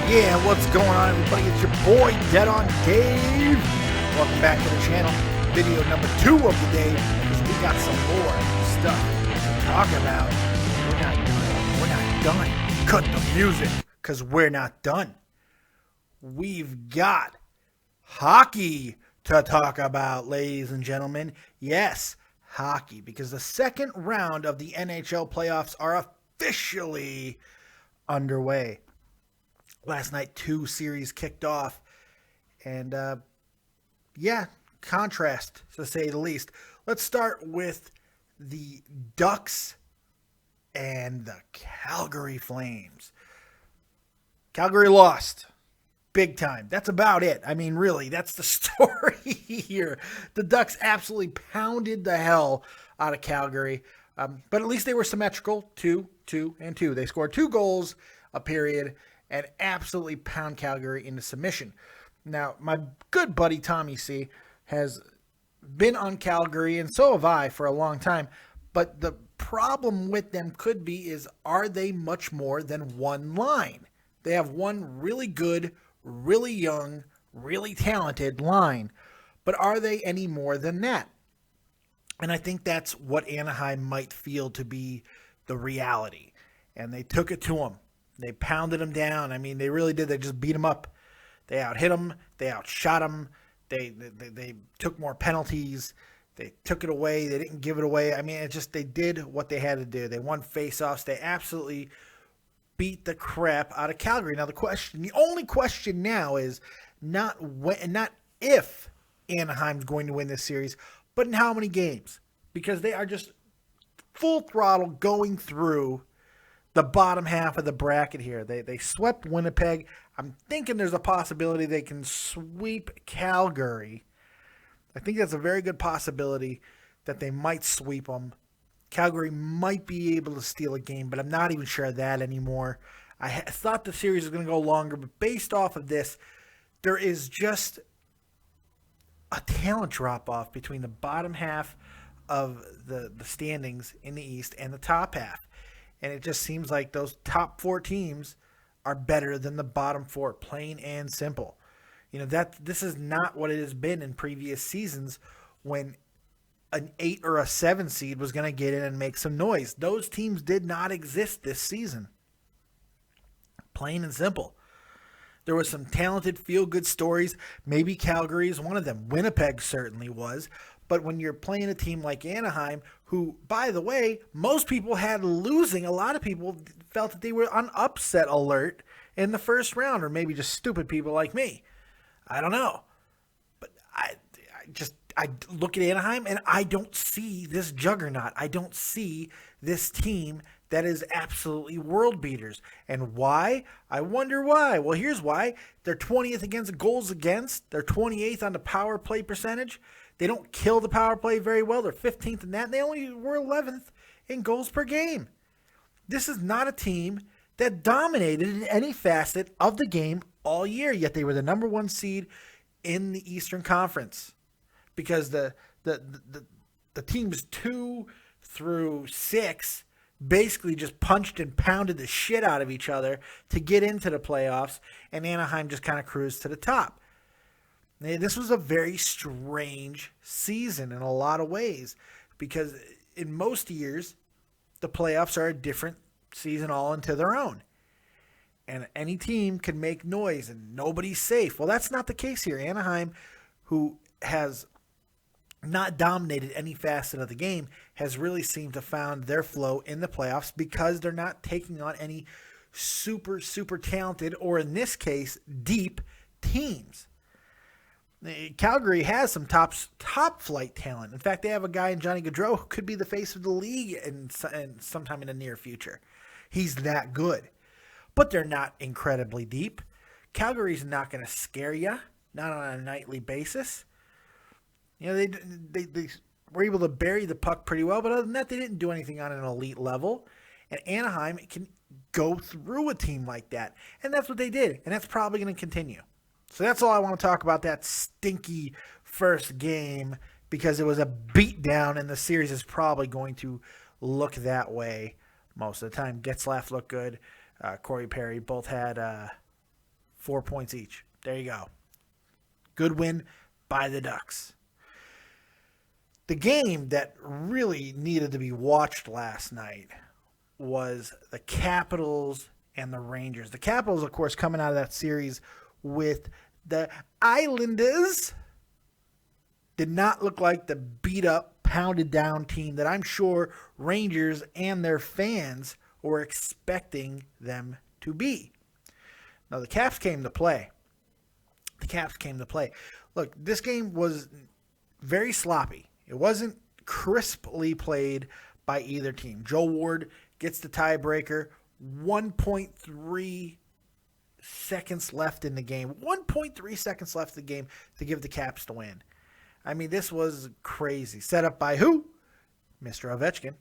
Yeah, what's going on, everybody? It's your boy, Dead on Dave. Welcome back to the channel. Video number 2 of the day, because we got some more stuff to talk about. We're not done. Cut the music, because we're not done. We've got hockey to talk about, ladies and gentlemen. Yes, hockey, because the second round of the NHL playoffs are officially underway. Last night, 2 series kicked off, and contrast, to say the least. Let's start with the Ducks and the Calgary Flames. Calgary lost. Big time. That's about it. I mean, really, that's the story here. The Ducks absolutely pounded the hell out of Calgary, but at least they were symmetrical, 2-2-2. They scored 2 goals a period and absolutely pound Calgary into submission. Now, my good buddy Tommy C has been on Calgary, and so have I, for a long time. But the problem with them could be is, are they much more than one line? They have one really good, really young, really talented line. But are they any more than that? And I think that's what Anaheim might feel to be the reality. And they took it to them. They pounded them down. I mean, they really did. They just beat them up. They out-hit them. They outshot them. They took more penalties. They took it away. They didn't give it away. I mean, they did what they had to do. They won face-offs. They absolutely beat the crap out of Calgary. Now, the only question now is not if Anaheim's going to win this series, but in how many games. Because they are just full throttle going through the bottom half of the bracket here. They swept Winnipeg. I'm thinking there's a possibility they can sweep Calgary. I think that's a very good possibility that they might sweep them. Calgary might be able to steal a game, but I'm not even sure of that anymore. I thought the series was going to go longer, but based off of this, there is just a talent drop-off between the bottom half of the standings in the East and the top half. And it just seems like those top 4 teams are better than the bottom 4, plain and simple. You know, this is not what it has been in previous seasons when an 8 or a 7 seed was going to get in and make some noise. Those teams did not exist this season. Plain and simple. There was some talented feel-good stories. Maybe Calgary is one of them. Winnipeg certainly was. But when you're playing a team like Anaheim, who, by the way, most people had losing, a lot of people felt that they were on upset alert in the first round, or maybe just stupid people like me. I don't know. But I look at Anaheim, and I don't see this juggernaut. I don't see this team that is absolutely world beaters. And why? I wonder why. Well, here's why. They're 20th against goals against. They're 28th on the power play percentage. They don't kill the power play very well. They're 15th in that. And they only were 11th in goals per game. This is not a team that dominated in any facet of the game all year, yet they were the number 1 seed in the Eastern Conference. Because the teams 2 through 6 basically just punched and pounded the shit out of each other to get into the playoffs, and Anaheim just kind of cruised to the top. This was a very strange season in a lot of ways, because in most years, the playoffs are a different season all into their own. And any team can make noise and nobody's safe. Well, that's not the case here. Anaheim, who has not dominated any facet of the game, has really seemed to found their flow in the playoffs because they're not taking on any super, super talented, or in this case, deep teams. Calgary has some top flight talent. In fact, they have a guy in Johnny Gaudreau who could be the face of the league in sometime in the near future. He's that good. But they're not incredibly deep. Calgary's not going to scare you, not on a nightly basis. You know, they were able to bury the puck pretty well, but other than that, they didn't do anything on an elite level. And Anaheim can go through a team like that. And that's what they did, and that's probably going to continue. So that's all I want to talk about, that stinky first game, because it was a beatdown, and the series is probably going to look that way most of the time. Getzlaf looked good. Corey Perry both had 4 points each. There you go. Good win by the Ducks. The game that really needed to be watched last night was the Capitals and the Rangers. The Capitals, of course, coming out of that series with the Islanders, did not look like the beat-up, pounded-down team that I'm sure Rangers and their fans were expecting them to be. Now, the Caps came to play. Look, this game was very sloppy. It wasn't crisply played by either team. Joe Ward gets the tiebreaker. 1.3 seconds left in the game. 1.3 seconds left in the game to give the Caps the win. I mean, this was crazy. Set up by who? Mr. Ovechkin.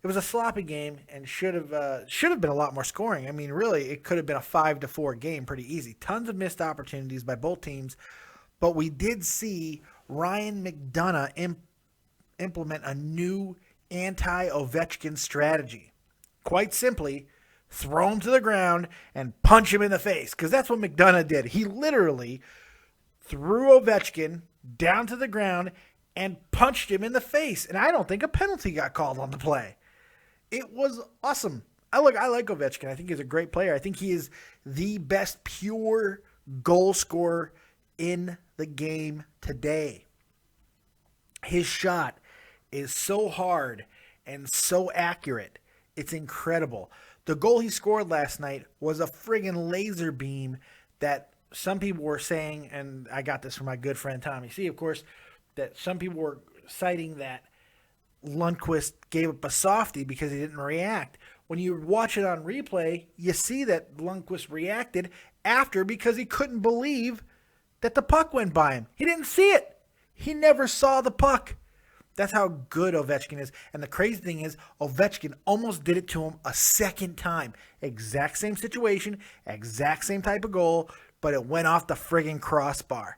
It was a sloppy game and should have been a lot more scoring. I mean, really, it could have been a 5-4 game pretty easy. Tons of missed opportunities by both teams, but we did see Ryan McDonagh implement a new anti-Ovechkin strategy. Quite simply, throw him to the ground and punch him in the face, because that's what McDonagh did. He literally threw Ovechkin down to the ground and punched him in the face, and I don't think a penalty got called on the play. It was awesome. I like Ovechkin. I think he's a great player. I think he is the best pure goal scorer in the game today. His shot is so hard and so accurate. It's incredible. The goal he scored last night was a friggin' laser beam that some people were saying, and I got this from my good friend Tommy C, of course, that some people were citing that Lundqvist gave up a softie because he didn't react. When you watch it on replay, you see that Lundqvist reacted after because he couldn't believe that the puck went by him. He didn't see it. He never saw the puck. That's how good Ovechkin is. And the crazy thing is, Ovechkin almost did it to him a second time. Exact same situation, exact same type of goal, but it went off the friggin' crossbar.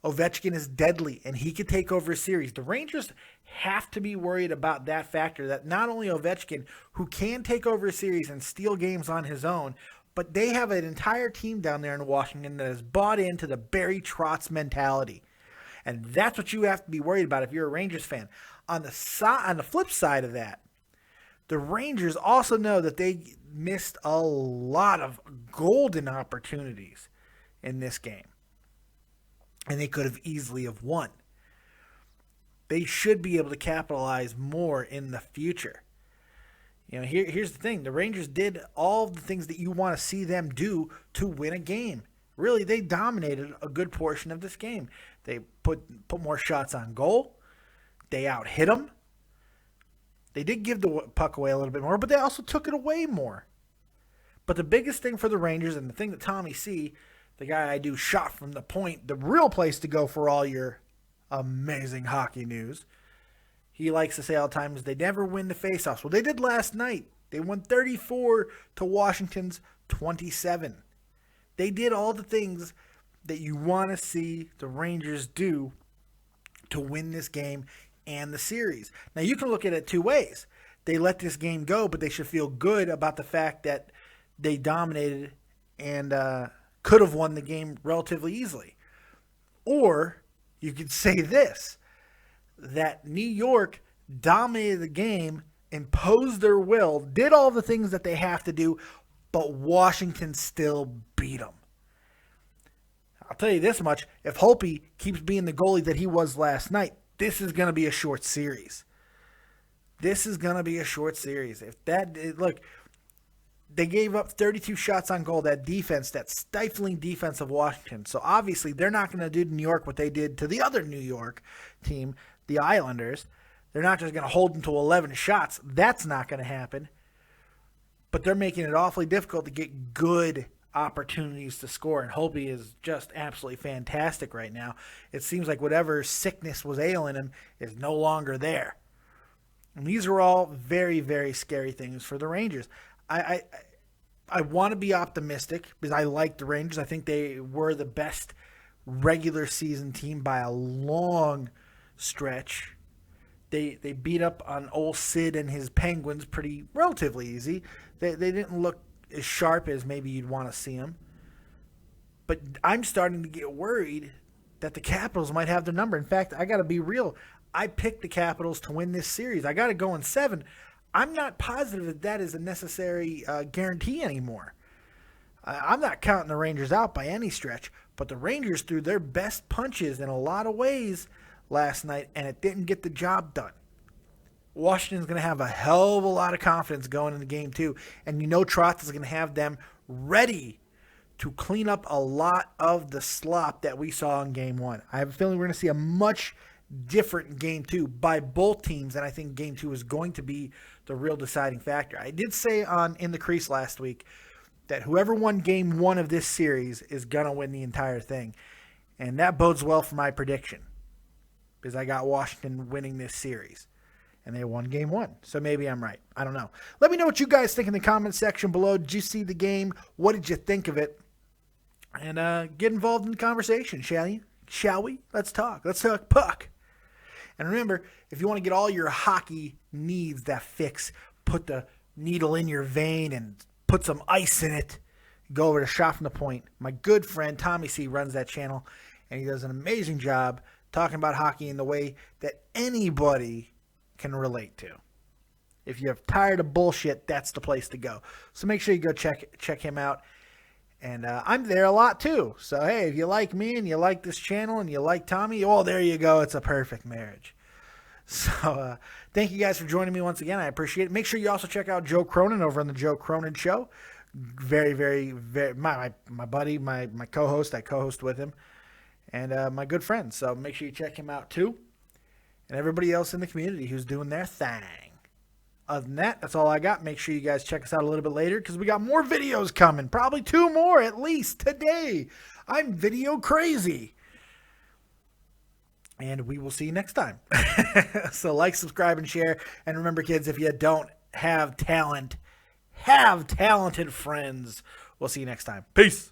Ovechkin is deadly, and he could take over a series. The Rangers have to be worried about that factor, that not only Ovechkin, who can take over a series and steal games on his own, but they have an entire team down there in Washington that has bought into the Barry Trotz mentality. And that's what you have to be worried about if you're a Rangers fan. On the flip side of that, the Rangers also know that they missed a lot of golden opportunities in this game. And they could have easily have won. They should be able to capitalize more in the future. You know, here's the thing. The Rangers did all the things that you want to see them do to win a game. Really, they dominated a good portion of this game. They put more shots on goal. They out-hit them. They did give the puck away a little bit more, but they also took it away more. But the biggest thing for the Rangers, and the thing that Tommy C, the guy I do shot from the point, the real place to go for all your amazing hockey news, he likes to say all the time is they never win the faceoffs. Well, they did last night. They won 34 to Washington's 27. They did all the things that you want to see the Rangers do to win this game and the series. Now, you can look at it two ways. They let this game go, but they should feel good about the fact that they dominated and could have won the game relatively easily. Or you could say this, that New York dominated the game, imposed their will, did all the things that they have to do, but Washington still beat them. I'll tell you this much, if Holtby keeps being the goalie that he was last night, this is going to be a short series. Look, they gave up 32 shots on goal, that defense, that stifling defense of Washington. So obviously they're not going to do to New York what they did to the other New York team, the Islanders. They're not just going to hold them to 11 shots. That's not going to happen. But they're making it awfully difficult to get good opportunities to score. And Holtby is just absolutely fantastic right now. It seems like whatever sickness was ailing him is no longer there. And these are all very, very scary things for the Rangers. I want to be optimistic because I like the Rangers. I think they were the best regular season team by a long stretch. They beat up on old Sid and his Penguins pretty relatively easy. They didn't look as sharp as maybe you'd want to see them. But I'm starting to get worried that the Capitals might have their number. In fact, I got to be real. I picked the Capitals to win this series. I got to go in 7. I'm not positive that that is a necessary guarantee anymore. I'm not counting the Rangers out by any stretch, but the Rangers threw their best punches in a lot of ways last night, and it didn't get the job done. Washington's going to have a hell of a lot of confidence going into Game 2, and you know Trotz is going to have them ready to clean up a lot of the slop that we saw in Game 1. I have a feeling we're going to see a much different Game 2 by both teams, and I think Game 2 is going to be the real deciding factor. I did say on In the Crease last week that whoever won Game 1 of this series is going to win the entire thing, and that bodes well for my prediction because I got Washington winning this series. And they won Game 1. So maybe I'm right. I don't know. Let me know what you guys think in the comment section below. Did you see the game? What did you think of it? And get involved in the conversation, shall you? Shall we? Let's talk. Let's talk puck. And remember, if you want to get all your hockey needs that fix, put the needle in your vein and put some ice in it, go over to Shot from the Point. My good friend Tommy C runs that channel, and he does an amazing job talking about hockey in the way that anybody can relate to. If you're tired of bullshit, that's the place to go. So make sure you go check him out. And I'm there a lot too. So hey, if you like me and you like this channel and you like Tommy, well, there you go. It's a perfect marriage. So thank you guys for joining me once again. I appreciate it. Make sure you also check out Joe Cronin over on the Joe Cronin Show. Very, very, very my buddy, my co-host. I co-host with him, and my good friend. So make sure you check him out too. And everybody else in the community who's doing their thing. Other than that, that's all I got. Make sure you guys check us out a little bit later because we got more videos coming. Probably 2 more at least today. I'm video crazy. And we will see you next time. So like, subscribe, and share. And remember, kids, if you don't have talent, have talented friends. We'll see you next time. Peace.